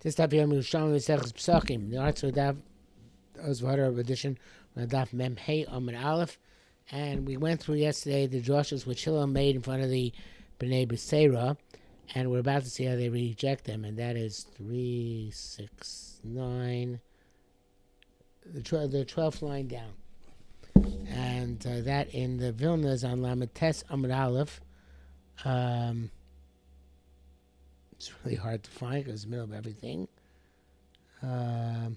This daf Yerushalmi Pesachim. The arts of daf Ozvara edition on daf Mem Hey Amud Aleph, and we went through yesterday the drushes which Hillel made in front of the Bnei B'Seira, and we're about to see how they reject them, and that is 3, 6, 9, the 12th line down, and that in the Vilna is on Lamed Tes Amud Aleph. It's really hard to find because it's the middle of everything. How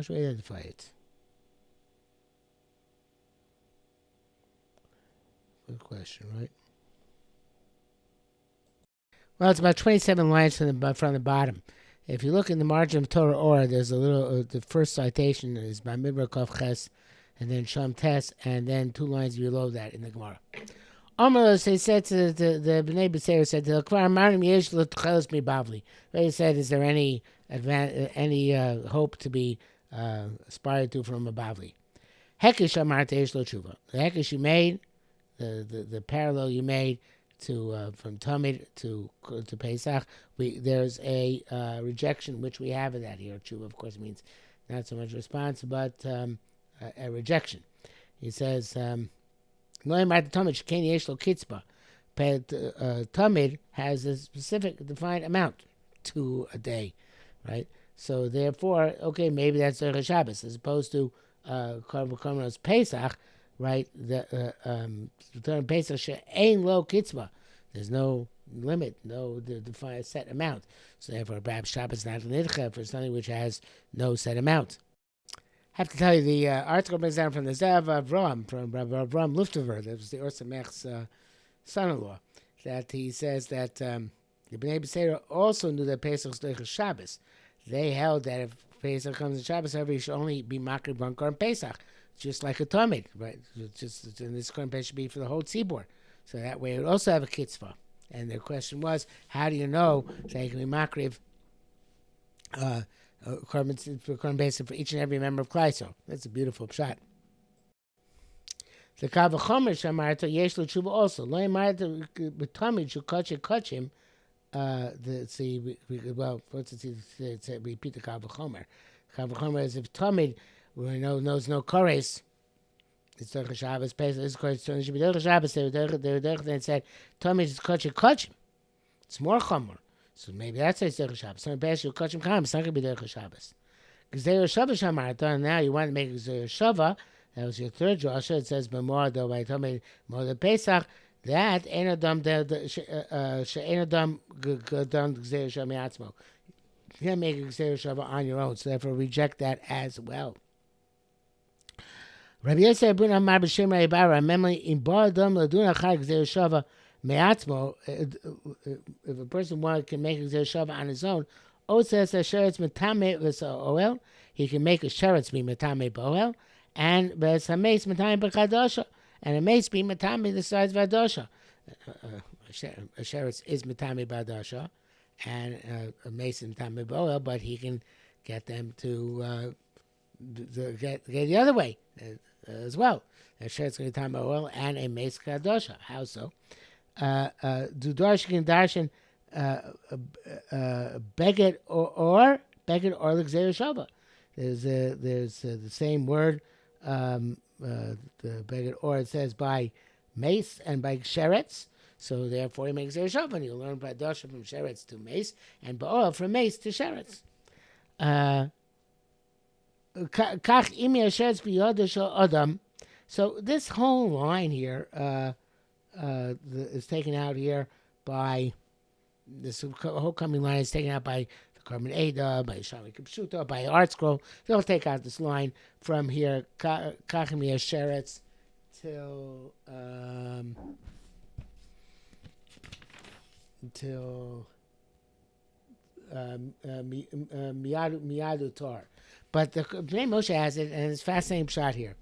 should I identify it? Good question, right? Well, it's about 27 lines from the bottom. If you look in the margin of Torah Or, there's a little. The first citation is by Midbar Kov Ches, and then Sham Tes, and then 2 lines below that in the Gemara. Omelos, they said to the Bnei B'Seira, said to the Kvar Marim Yesh L'Tchelos Mi Bavli. They said, is there any hope to be aspired to from a Bavli? Hekesh Amarte Yesh Lo Tshuva. The Hekesh you made, the parallel you made to from Tamid to Pesach, there's a rejection which we have of that here. Tshuva, of course, means not so much response, but a rejection. He says, Tamid has a specific defined amount to a day, right? So therefore, okay, maybe that's a Shabbos as opposed to Korbanos Pesach, right? The Pesach she'ein lo kitzba. There's no limit, no defined set amount. So therefore, perhaps Shabbos not nidcha for something which has no set amount. I have to tell you, the article brings down from the Zav Avram, from Rav Avram Luftover, that was the Or Samech's son-in-law, that he says that the Bnei B'Seira also knew that Pesach is Doiches Shabbos. They held that if Pesach comes in Shabbos, however, he should only be makriv one Korban Pesach, just like a Tamid, right? Just and this Korban Pesach should be for the whole tzibur. So that way it would also have a kitzvah. And the question was, how do you know that you can be makriv Korban Pesach for each and every member of Klai Yisrael? That's a beautiful shot. The Kavachomer Shamarta Yesh Lo Tshuva also. Lo Yamarta B'Tamid Shukach Kachim. Repeat the Kavachomer. Kavachomer is if Tamid knows no kores. It's Doiches Shabbos Pesach. This course should be Doiches Shabbos. They then said Tamid is Kachim. It's more chomer. So maybe that's a Doiches Shabbos. So Pesach Kachim Kam. It's not going to be Doiches Shabbos. Because they were Shabbos Shamarta, and now you want to make Gzeir Shava. That was your third drasha. It says B'mor Do by Tamid Mor the Pesach. That ain't Adam she'ain Adam Gadam Gzeir Shava Me'atzmo. You can't make a Gzeir Shava on your own. So therefore reject that as well. Rabbi Yosef Abun Amar B'Shem Rabbi Bara, memory in Bar Adam Laduna Chag Gzeir Shava Me'atzmo. If a person can make a Gzeir Shava on his own, says that sheretz metame v'sa'oel, he can make a sheretz be metame b'oel, and v'sameis metame b'chadosha, and a mace be metame the size of adosha. A sheretz is metame b'adosha, and a mace is metame b'oel, but he can get them to get the other way as well. A sheretz can metame b'oel and a mace kadosha. How so? Do darshan darshan beged or l'gzeir shava. There's the same word. The beged or, it says by mace and by sheretz. So therefore, he makes gzeir shava. And you learn by dasha from sheretz to mace, and ba'ol from mace to sheretz. Kach imi sheretz b'yodah shel adam. So this whole line here is taken out here by. This whole coming line is taken out by the Karman Eda, by Shami Kipshuta, by Art Scroll. They'll take out this line from here, Kachim Yesheretz, till Miyadu Tor. But the Bnei Moshe has it, and it's a fascinating shot here.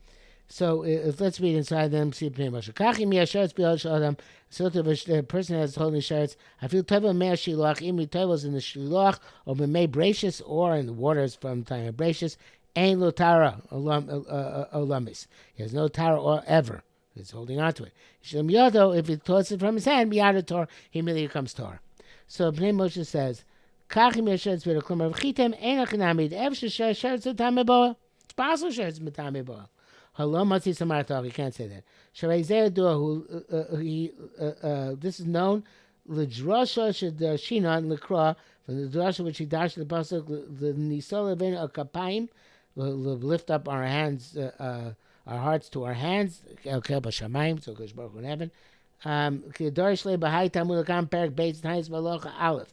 So let's read inside them. See Bnei Moshe. Kachim Yesheretz B'Yod Shadam. So the person has holding sheretz. I feel tevel mei shiloach. Imi tevel's in the shiloach or b'mei bracious or in the waters from the time of bracious. Ain lo tara olamis. He has no tara or ever. He's holding on to it. Shem Yodo, if he tosses it from his hand, Miyada Tor, he immediately becomes Tor. So Bnei Moshe says, Kachim Yeshetz B'Rek Klumar V'chitem Einach Namid Ev Shesher Sheretz V'Tamei Boa. It's possible Sheretz V'Tamei Boa. Halom Matzi Samar Tor, you can't say that. Sharei Zeh Dua, this is known, L'Drosha Shedashinan L'Kra, from the drasha which he dashed in the pasuk, the Nisol Levin Kapayim, lift up our hands, our hearts to our hands, El Kel B'Shamayim, so Kosh Baruch Hu in heaven. Kedorish Le B'Hai Talmud Akam Perak Beis Tayis Balocha Aleph.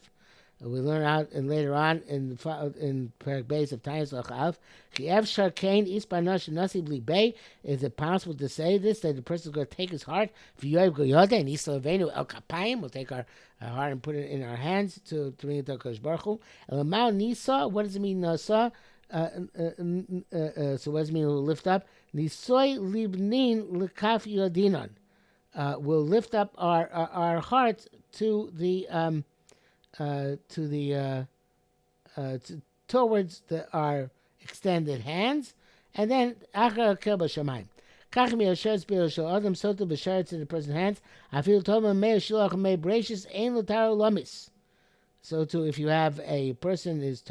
We learn out and later on in Perak Beis of Tayis Balocha Aleph. Kiev Sharkain Ispanosh Nasi Bli Bay. Is it possible to say this, that the person is going to take his heart? V'yoyev Goyode and Nisol Levenu El Kapayim. We'll take our heart and put it in our hands to bring it to Kosh Baruch Hu. Elamau Nisa. What does it mean Nasa? So what does it mean we'll lift up? Nisoy libnin lekaf yodinon. We'll lift up our hearts to the towards our extended hands, and then achar kel b'shamayim. Kach mi yasher spiro shel adam soto b'sharetz in the person's hands. I feel tova mei shilach mei breishis ein l'taro lamis. So too, if you have a person is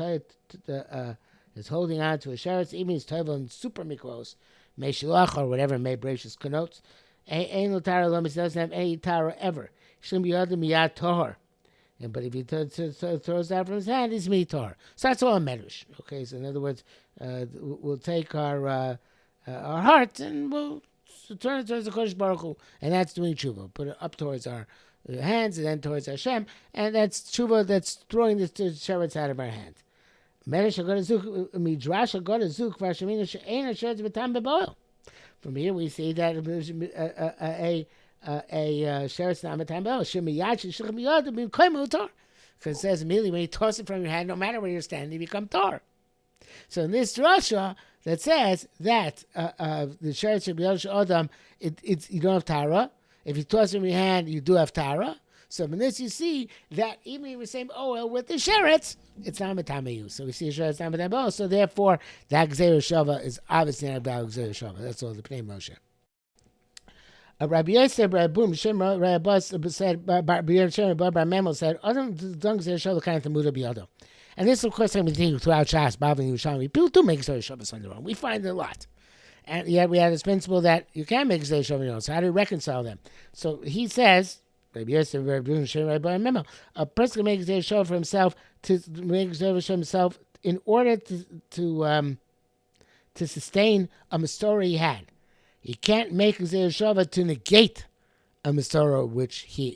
holding on to a sheretz, even his tovel super mikros, mei shilach or whatever mei breishis connotes, ein l'taro lamis doesn't have any taro ever. Shlim yadam miyad tahor. But if he throws that from his hand, it's mitar. So that's all a medrash. Okay, so in other words, we'll take our heart and we'll turn it towards the Kodesh Baruch Hu, and that's doing tshuva. Put it up towards our hands and then towards Hashem, and that's tshuva. That's throwing the sheretz out of our hand. Medrash agadazuk midrash agadazuk v'ashemina she'ena sheretz b'tam b'boil. From here we see that a sheretz namatam bel shemiyad shemiyad to be koyim tar, because it says immediately when you toss it from your hand, no matter where you're standing, you become tar. So in this drasha that says that the sheretz shemiyad adam, it's you don't have tara. If you toss it from your hand, you do have tara. So in this you see that even if we're saying oil with the sheretz, it's namatam. So we see a sheretz namatam bel. So therefore that gzeir shava is obviously not about gzeir shava. That's all the Pnei Moshe. Rabbi Yosef, Rabbi Boom, Shimra, Rabbi Abbas said, Rabbi Yerushalmi Bar Memo said, "Adam dunks their show the kind of muda biyado." And this, of course, I'm thinking throughout Shas, Bava and Yerushalmi. People do make Zeh Shabbos on their own. We find it a lot, and yet we have this principle that you can make Zeh Shabbos on your own. So how do you reconcile them? So he says, Rabbi Yosef, Rabbi Boom, Shimra, Rabbi Bar Memo, a person can make Zeh Shabbos for himself to make Zeh Shabbos for himself in order to sustain a Mastorah he had. He can't make a Zeh to negate a Masorah which he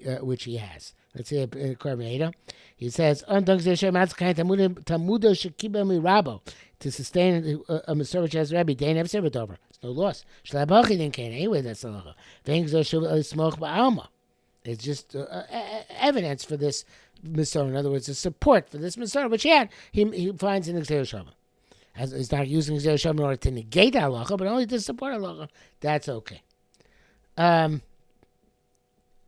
has. Let's see in Korban. He says, to sustain a Masorah which has Rabbi, they never said it over. It's no loss. Anyway, that's the law. It's just evidence for this Masorah. In other words, a support for this Masorah which he had. He finds in the Zeh as he's not using Zeh Shabbos in order to negate halacha, but only to support halacha. That's okay. Rabbi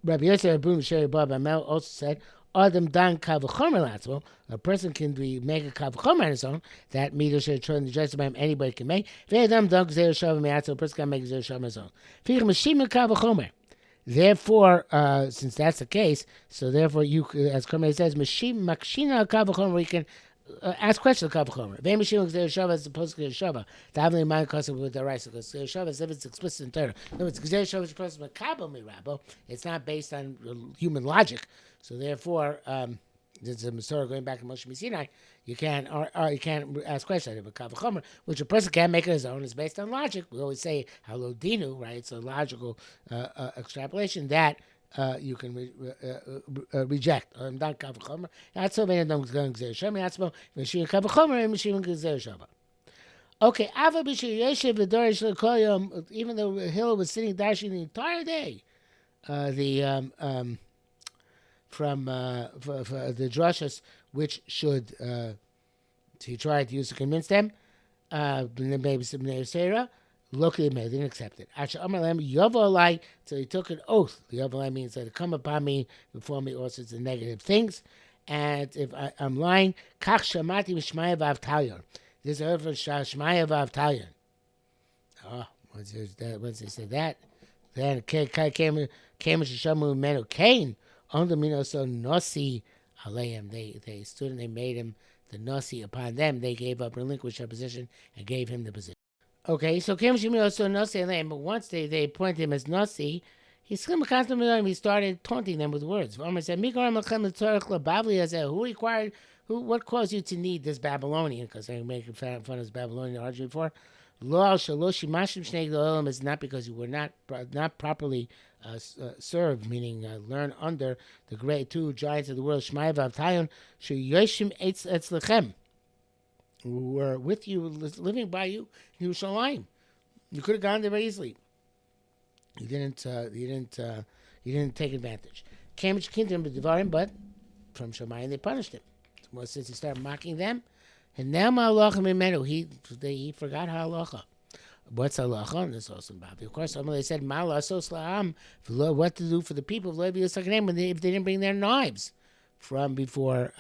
Yosef Abun Sheri Baba Mel also said, "Adam dan kavachomer latzmo." A person can make a kavachomer on his own. That meter should try to just about anybody can make. Ve'adam dan Zeh Shabbos me'atzmo. A person can make Zeh Shabbos on his own. Fiich mashim kavachomer. Therefore, since that's the case, so therefore you, as Korban says, mashim makshina kavachomer. We can ask questions of Kavachomer. Ve'im Mishim Gzeir Shava as opposed to Gzeir Shava. Davening mind custom with the rice because Gzeir Shava is if it's explicit in Torah. No, it's Gzeir Shava is a person Makabel Mirabo. It's not based on human logic. So therefore, there's a Masorah going back to Moshe Sinai. You can't ask questions of Kavachomer, which a person can't make on his own. It's based on logic. We always say Halodinu, right? It's a logical extrapolation that you can reject. Not so many of them going to Gzeir Shava. Not so many Kavachomer and Mishim Gzeir Shava. Okay, even though Hillel was sitting dashing the entire day, from the drashas which should he tried to use to convince them, maybe Sarah. Locally they didn't accept it. So he took an oath. The Yovalai means that come upon me before me all sorts of negative things. And if I'm lying, Kach Shamati Shmaya Vavtalyon. This is a word for Shmaya Vavtalyon. Oh, once they said that, Then came Shishamu Menu Cain on the Minoso Nosi Aleim. They stood and they made him the Nosi upon them. They gave up, relinquished their position, and gave him the position. Okay, so Came Shiminoso Nosi Aleim, but once they appointed him as Nosi, he started taunting them with words. Omer said, who required, what caused you to need this Babylonian? Because they were making fun of his Babylonian argument before. Is not because you were not properly served, meaning learn under the great two giants of the world, Shmai Vavtayon, Yoshim Etz Lechem, who were with you, living by you in Yerushalayim. You could have gone there very easily. You didn't take advantage. Cambridge Kingdom but from Shemayim they punished him. Well, since he started mocking them, and now Ma'alacha Mimenu, he forgot halacha. What's halacha? And this also about. Of course, they said Ma'alasos la'am, what to do for the people if they didn't bring their knives from before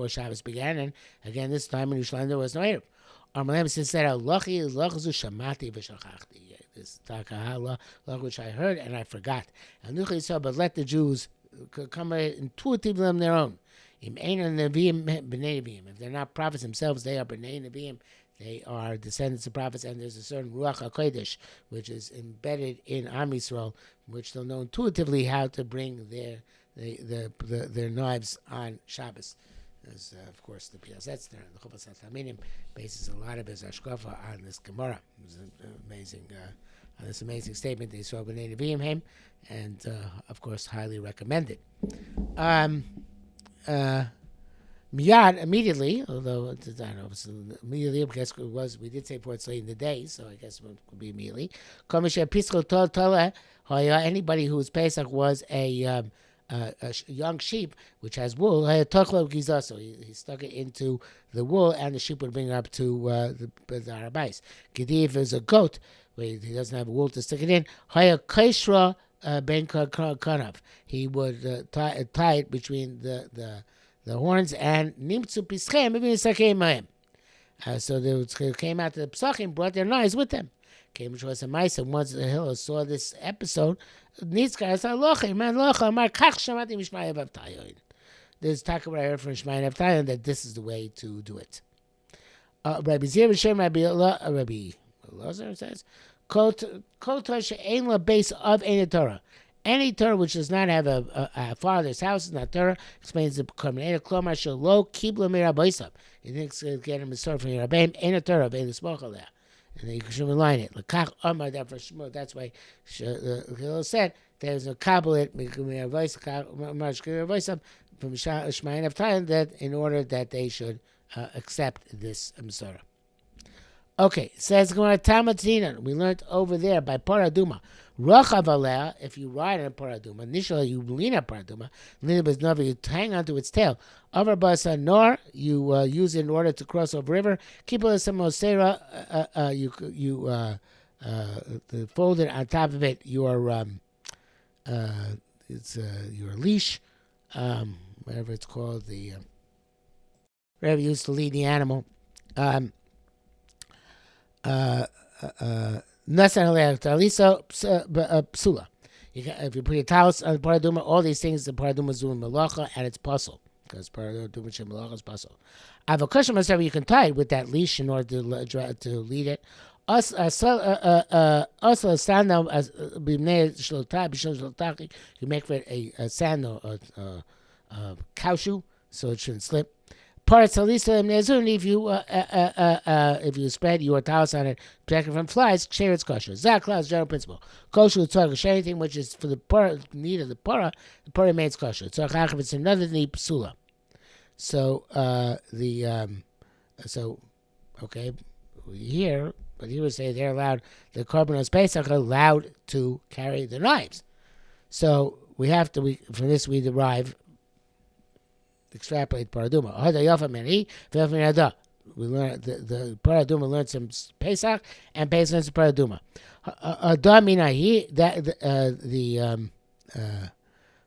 Shabbos began. And again, this time in Yerushalayim there was no Erev. Armalem said halachi shamati v'shachachti. This takahah which I heard and I forgot. And but let the Jews come intuitively them their own. If they're not prophets themselves, they are b'nei neviim. They are descendants of prophets, and there's a certain ruach hakodesh which is embedded in Am Yisrael, which they'll know intuitively how to bring their knives on Shabbos. As of course the Piazetz there, the Chuvas HaTalmidim bases a lot of his hashkafa on this Gemara. It was amazing. On this amazing statement, they saw b'nei neviim him, and of course highly recommended. Miyad immediately, although I don't know, immediately, I guess it was, we did say before it's late in the day, so I guess it could be immediately. Anybody whose Pesach was a young sheep which has wool, so he stuck it into the wool, and the sheep would bring it up to the Arabais. If there's a goat where he doesn't have a wool to stick it in, ben kanav, he would tie it between the horns, and nimtzu pischem even sakeim. So they came out to the Pesachim, brought their knives with them. Came to us a mice, and once the Hillel saw this episode, Nitzkar said, there's talk about I heard from Shmai Avtayon that this is the way to do it. Rabbi Zir B'Shem Rabbi Elazar says, Kol Torah she'ein la base of any Torah. Any Torah which does not have a father's house is not Torah. Explains the Korban Klomar Shelo Kibla Mirabaisab. You think get him a story from Yerabim, ain't a Torah, ain't a Smocha there. And then you can align it. Lakach Omar that for Shmuel. That's why Hillel said there's a Kabbalit from Shemayin of Thailand that in order that they should accept this Masorah. Okay, says Tamatina. We learned over there by Paraduma. Rachav aleh, if you ride on a paraduma, initially you lean on paraduma, you hang onto its tail. Over basa nor, you use it in order to cross over river. Keep it some mosera, you fold it on top of it. Your your leash, whatever it's called, whatever you use to lead the animal. Psula. If you put your talis on the paraduma, all these things the paraduma is doing malacha, and it's puzzle because paraduma shem malacha is puzzle. Avokashim myself, you can tie it with that leash in order to lead it. You make for it a sandal, a cow shoe, so it shouldn't slip. If you spread your towels on it, protect it from flies, share its kosher. Zaklas general principle. Kosher tzarich, anything which is for the need of the para remains kosher. Tzarich if it's another need psula. So okay, here, but he would say they're allowed. The korbanos Pesach are allowed to carry the knives. So from this we derive. Extrapolate paraduma. We learn the paraduma learned some Pesach, and Pesach learns some paraduma.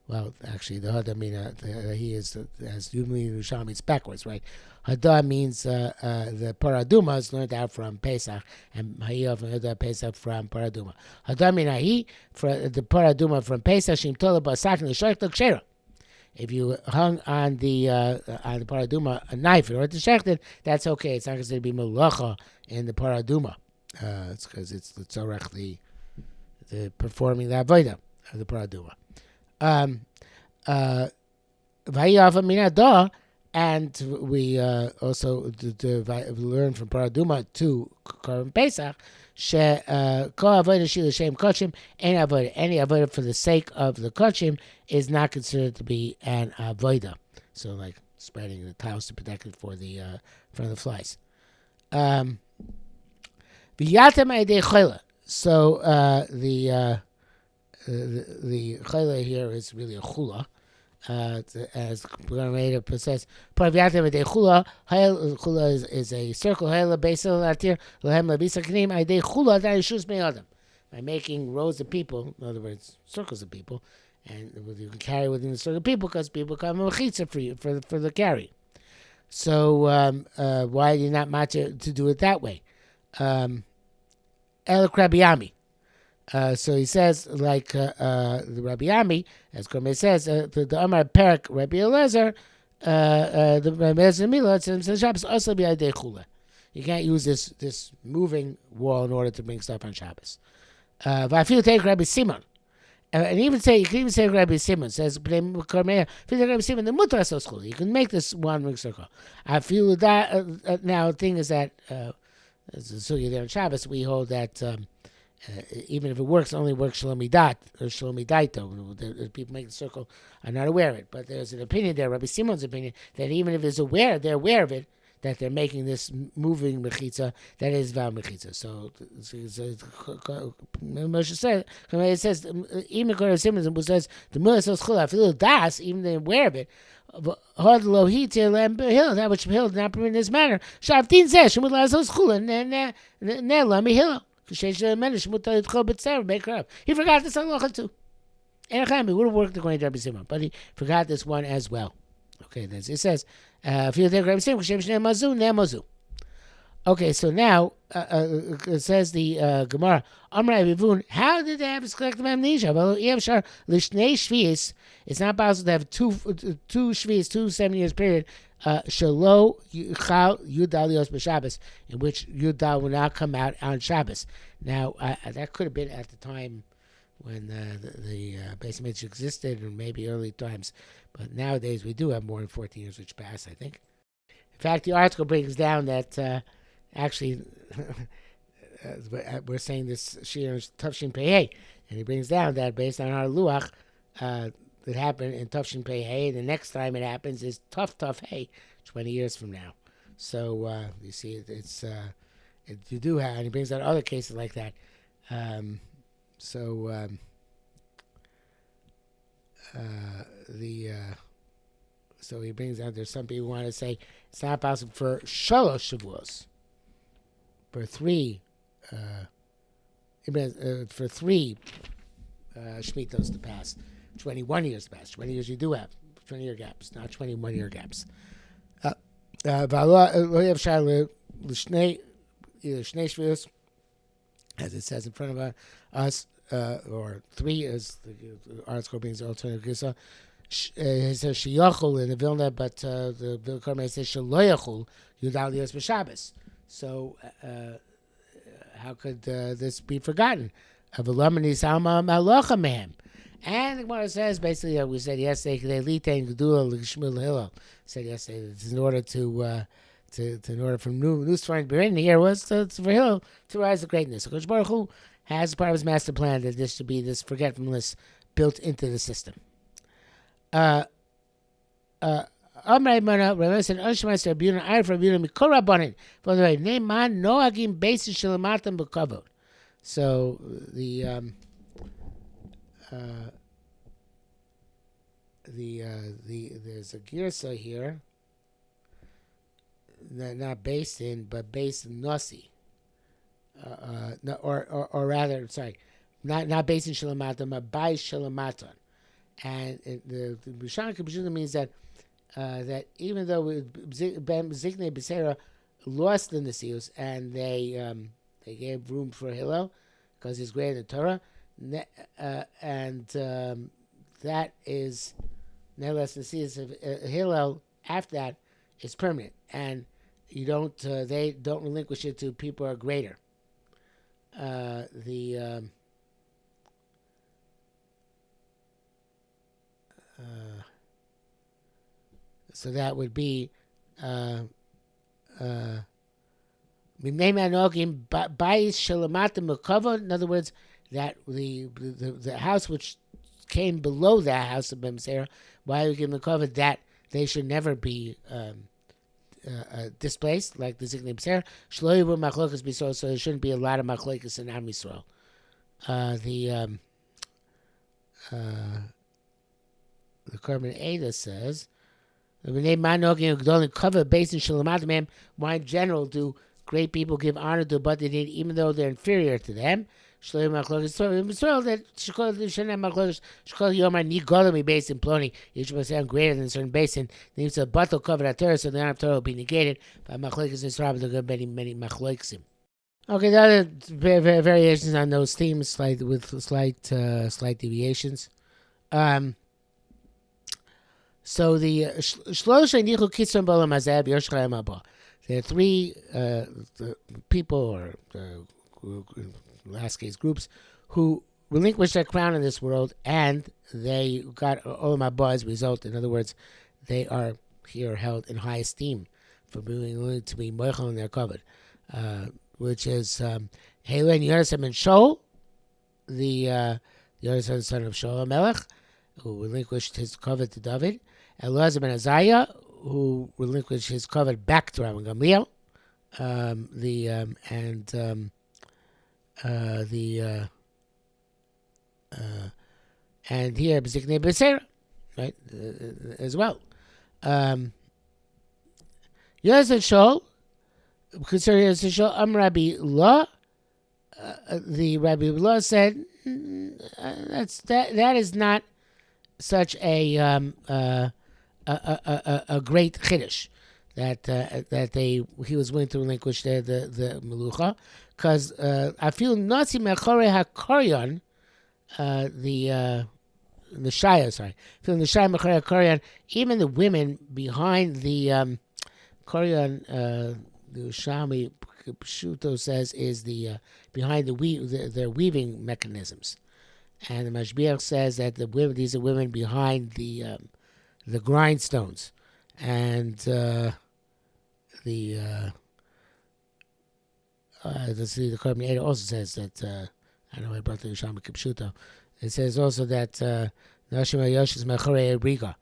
Well, actually, the Hada he is as usually Yerushalmi, it's backwards, right? Hada means the Paraduma is learned out from Pesach, and Hayov and Hada Pesach from Paraduma. Hada mina for the Paraduma from Pesach Shim Tola Basak L'Shoich L'Kshera. If you hung on the Paraduma a knife in order to shecht it, that's okay. It's not considered to be Malacha in the Paraduma. It's because it's the Tzorech, the performing the Avodah of the Paraduma. And we also learn from Paraduma to Korban Pesach, any avodah for the sake of the kochim is not considered to be an avodah. So, like spreading the towels to protect it for the from the flies. So the chayla here is really a chula. As Gamara says, chula is a circle. By making rows of people, in other words, circles of people, and you can carry within the circle of people because people come a mechitza for you for the carry. So why do you not matcha to do it that way? El Krabiyami. So he says, like the Rabbi Ami, as Kormei says, the Amar Perak Rabbi Eliezer, the Rabbi Eliezer Mila, it says Shabbos also be Adei Chula. You can't use this moving wall in order to bring stuff on Shabbos. But I feel take Rabbi Simon. And you can even say Rabbi Simon says, Kormei, Rabbi Simon, the Mutar Asos Chula. You can make this one ring circle. I feel that, now the thing is that, so you're there on Shabbos, we hold that, even if it works, only works Shlomi Dat or Shlomi Daito. The people making the circle are not aware of it. But there's an opinion there, Rabbi Simon's opinion, that even if they're aware of it, that they're making this moving mechitza, that is Val mechitza. So Moshe says, it says, even according to Simon, says, the Mullah says, I feel das, even they're aware of it. That which Hill did not permit in this manner. Shavtin says, Shemut Lazos Chula, Nela Mihilo. He forgot this halacha too. It would have worked according to Rabbi Simon, but he forgot this one as well. Okay, it says, if you take Rabbi Simon, okay, so now it says the Gemara, how did they have this collective amnesia? Well, it's not possible to have two shvius, 2 7 years period, Shalo Yudal Yos b'Shabbos, in which Yudal will not come out on Shabbos. Now, that could have been at the time when the Beis Mikdash existed, or maybe early times. But nowadays, we do have more than 14 years which pass, I think. In fact, the article brings down that actually, we're saying this Shir Tavshin Pei, and he brings down that based on our Luach, that happened in Tavshin Pei Hey. The next time it happens is Tuf Hey, 20 years from now. So you see, you do have, and he brings out other cases like that. So he brings out, there's some people who want to say it's not possible for Shalosh Shavuos, for three Shemitos to pass. 21 years past. 20 years you do have. 20-year gaps, not 21-year gaps. As it says in front of us, or 3 as the article brings the alternative gisa. It says sheyachol in the Vilna, but the Vilna says shelo yudal yos b'Shabbos. So how could this be forgotten? Avalamani sama malacha mehem. And the Gemara says, basically, we said yesterday, said yesterday, that in order in order for new Sfarim to be written here was for Hillel to rise to greatness. So Kodesh Baruch Hu has part of his master plan that this should be this forgetfulness built into the system. By the way, Neiman Noagim Basis Shalamatam B'Kavod. So there's a girsa here, not based in, but based in Nasi, or rather, sorry, not based in Shalamaton, but by Shalamaton, And the Yerushalmi Pesachim means that that even though Ziknei B'Seira lost the Nesius and they gave room for Hillel because he's greater than Torah, and that is nevertheless Nesius of Hillel after that is permanent, and you don't they don't relinquish it to people who are greater. So that would be in other words, that the house which came below that house of Bemsera, why we give them cover that they should never be displaced, like the Ziknei B'Seira. Shlo machlokas b'Yisrael, so there shouldn't be a lot of machlokas in Am Yisrael. The Korban Ada says, cover basin shalamat. Why in general do great people give honor to but they did, even though they're inferior to them? That basin ploni. Each must sound greater than a certain basin. Needs a bottle covered at Torah, so the honor of Torah will be negated. But machlokes is rabbi, there are many machlokes. Okay, the other variations on those themes, with slight deviations. So the Shlosha Nichu Kitzon Bolam Hazeh Yerushalmi Haba. There are three people, or in last case groups, who relinquished their crown in this world, and they got Olam Haba as a result. In other words, they are here held in high esteem for being willing to be moichel in their covet, which is Helen Yerushalmi ben Shaul, the Yerushalmi son of Shaul Melech, who relinquished his covet to David. Elazar ben Azariah, who relinquished his covet back to Rabban Gamliel, and here Ziknei B'Seira, right, as well. Yosef Shaul, concerning Yosef Shaul, Rabbi Law, the Rabbi Law said that is not such a great chiddush that he was willing to relinquish the melucha, because I feel nasi mechore hakoryan the shaya, sorry, feeling the shaya mechore hakoryan, even the women behind the koryan, the Yerushalmi Pshuto says is the behind their weaving mechanisms. And the Mashbiach says that these are women behind the grindstones, and the Korban Eda also says that I know I brought the Yerushalmi Kipshuto. It says also that Nashim Yoshis Mechorei Riga.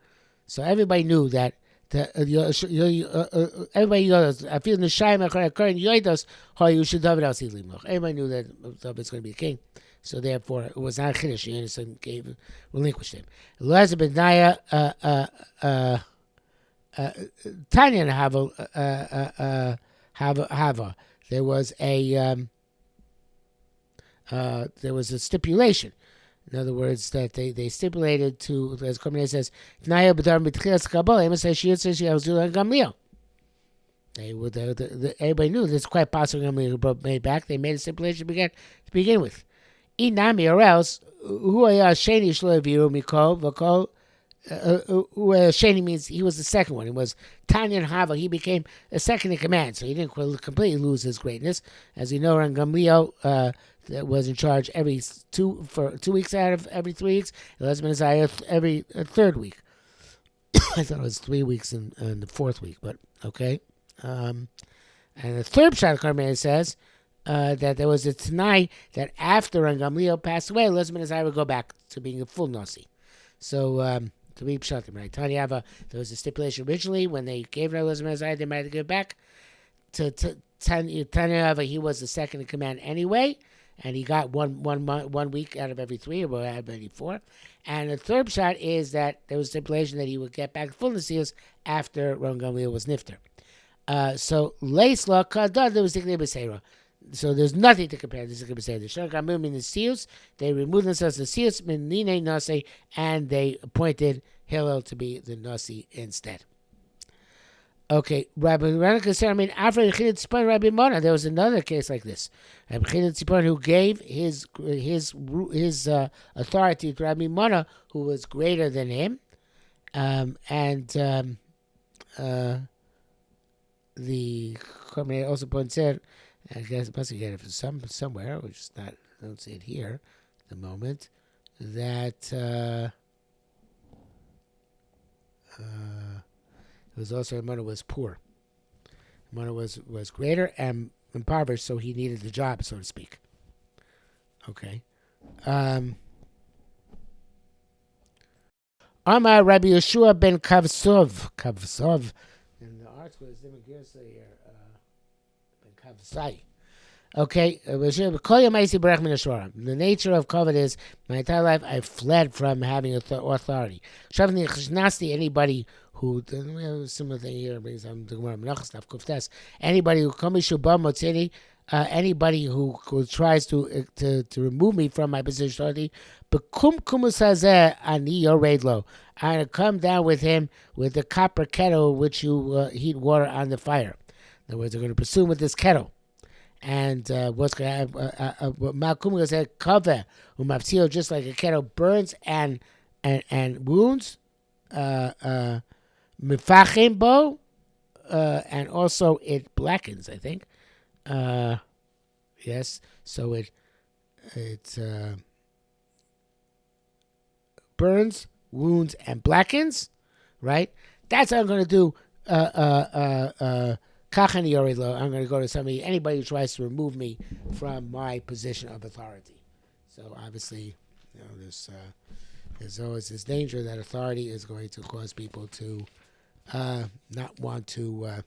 So everybody knew that. Everybody knows. I feel the Shai Mechorei Korin Yoidos Hoyush David Al Sidlimach. Everybody knew that David's going to be a king. So therefore, it was not Chiddush. Yonasan relinquished him. Elazar ben Naya, Tanya Hava. There was a stipulation. In other words, that they stipulated to, as Korban says, Naya b'dar b'tchilas kabbalah. Amos says she says she was doing Gamliel. Everybody knew this is quite possible. Gamliel made back. They made a stipulation to begin with. Inami, or else, Sheni Shlo Viru Mikol V'Kol. Sheni means he was the second one. It was Tanya and Hava. He became a second in command, so he didn't completely lose his greatness. As you know, Ran Gamliel that was in charge for 2 weeks out of every 3 weeks. Elazar ben Azariah every third week. I thought it was 3 weeks in the fourth week, but okay. And the third Pshat Korban says that there was a Tanai that after Ran Gamliel passed away, Elazar ben Azariah would go back to being a full Nasi. So, to be Pshatim, right? Tanya Hava, there was a stipulation originally when they gave Elazar ben Azariah, they might have to go back. To Tanya Hava, he was the second in command anyway, and he got one week out of every 3, or out of every 4. And the third shot is that there was a stipulation that he would get back full Nasius after Ran Gamliel was Nifter. So Leisla Kadad, there was Ziknei B'Seira. So there's nothing to compare. This is going to say the Shagamu min Sius. They removed themselves the Sius min Nine Nasi, and they appointed Hillel to be the Nasi instead. Okay, Rabbi Ranika said, I mean, after Chilin Tzipon, Rabbi Mona, there was another case like this. Rabbi Chilin Tzipon, who gave his authority to Rabbi Mona, who was greater than him, the Korban also points out, I guess I must get it from somewhere, which is not, I don't see it here at the moment, that it was also Ramona was poor. Ramona was greater and impoverished, so he needed the job, so to speak. Okay. Amar Rabbi Yeshua ben Kavsov, and the article is Ben Kavsai. Okay, the nature of COVID is my entire life I fled from having authority. Anybody who, we have a similar thing here, anybody who anybody who tries to remove me from my position of authority, I'm going to come down with him with the copper kettle which you heat water on the fire. In other words, they're going to pursue him with this kettle. And what's going to happen? Malkum said, "Cover umafsio," just like a kettle burns and wounds. Mifachim bo, and also it blackens. I think. Yes, so it burns, wounds, and blackens. Right. That's what I'm going to do. I'm going to go to anybody who tries to remove me from my position of authority. So obviously, there's always this danger that authority is going to cause people to not want to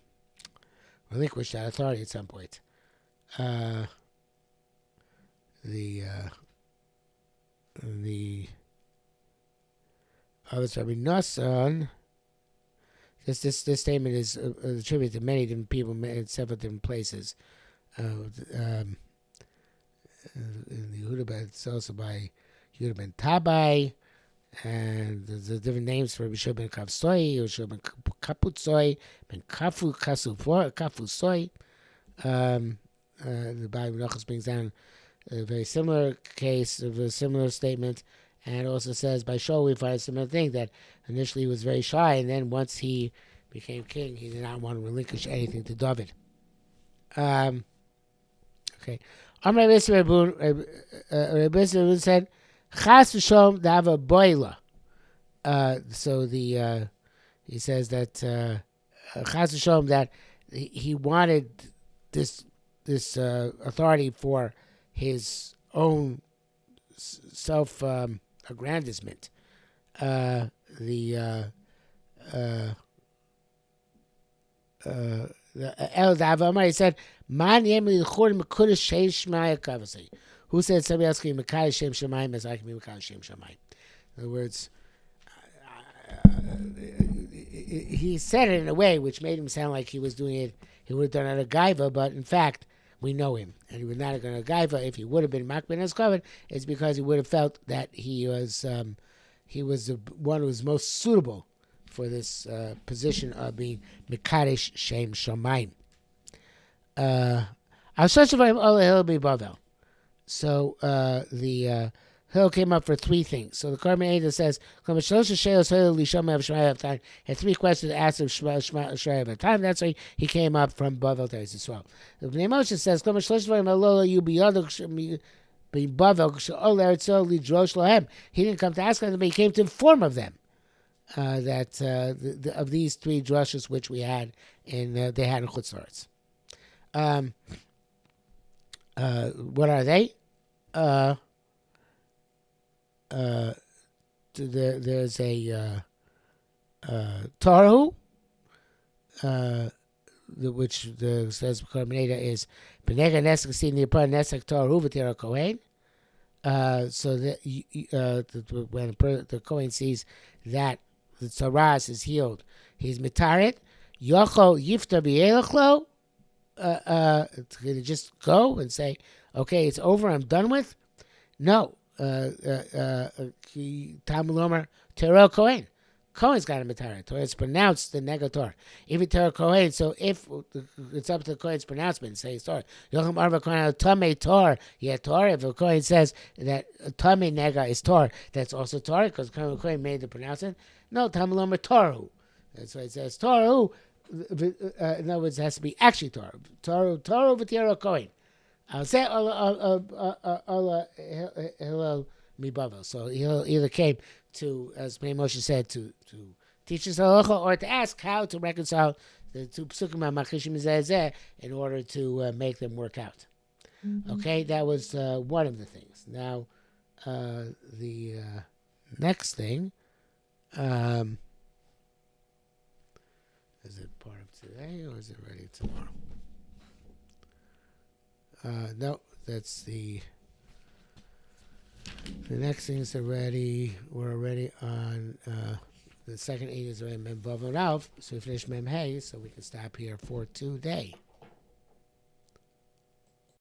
relinquish that authority at some point. The Rabbi Nassan. This statement is attributed to many different people in several different places. In the Yehuda ben, it's also by Yehuda ben Tabai, and there's different names for Rabbi ben Kavsoi, Rabbi ben Kaputsoi, ben Kafusoi. The Bible Menachos brings down a very similar case of a similar statement. And it also says by Shaul we find a similar thing, that initially he was very shy, and then once he became king, he did not want to relinquish anything to David. Okay. Rabbi Yisrael said, "Chas v'sholom dava boila." So he says that Chas v'sholom, that he wanted this authority for his own self aggrandizement. El Dava, he said, "Man yem lichur mekudesh shei shmaya kavasei." Who said somebody else can be mekadesh shem shemayim as I can be mekadesh shem shemayim? In other words, he said it in a way which made him sound like he was doing it. He would have done it at a gaiva, but in fact, we know him, and he would not have done a gaiva. If he would have been makben as covered, it's because he would have felt that he was the one who was most suitable for this position of being mekadesh shem shamayim. So the Hill came up for three things. So the Korban Eidah says, had three questions asked of Shmaya at a time. That's why he came up from Bavel to Israel. The Bnei Moshe says, he didn't come to ask them, but he came to inform of them. That of these three drushes which we had they had in Chutz La'aretz. What are they? There's a Torahu, which says Korban is Benega Nesek Sin Yipar Nesek Torahu V'Tira Kohen. So that when the Kohen sees that the Tzaras is healed, he's mitaret. Yochol Yifta B'Yelachlo. to just go and say, okay, it's over, I'm done with? No. Talmud Omer, Terah Kohen. Kohen's got a Matara. Torah is pronounced the negator. Even Terah Kohen, so if it's up to the Kohen's pronouncement, say it's Torah. Yocham Arba Kohen Tame Tor. Yeah, Torah. If a Kohen says that Tame Nega is Tor, that's also Torah because Kohen made the pronouncement. No, Talmud Omer Toru. That's why it says Toru. In other words, it has to be actually Torah. Toru v'Terah Kohen. I'll say Hillel Mibavel. So he either came to, as Moshe said, to teach us halacha or to ask how to reconcile the two psukim machishim zeh in order to make them work out. Mm-hmm. Okay, that was one of the things. Now, the next thing, is it part of today or is it ready tomorrow? No, that's the next thing is already. We're already on the second 8 is already Mem Vav and Alf, so we finish Mem Hey, so we can stop here for today.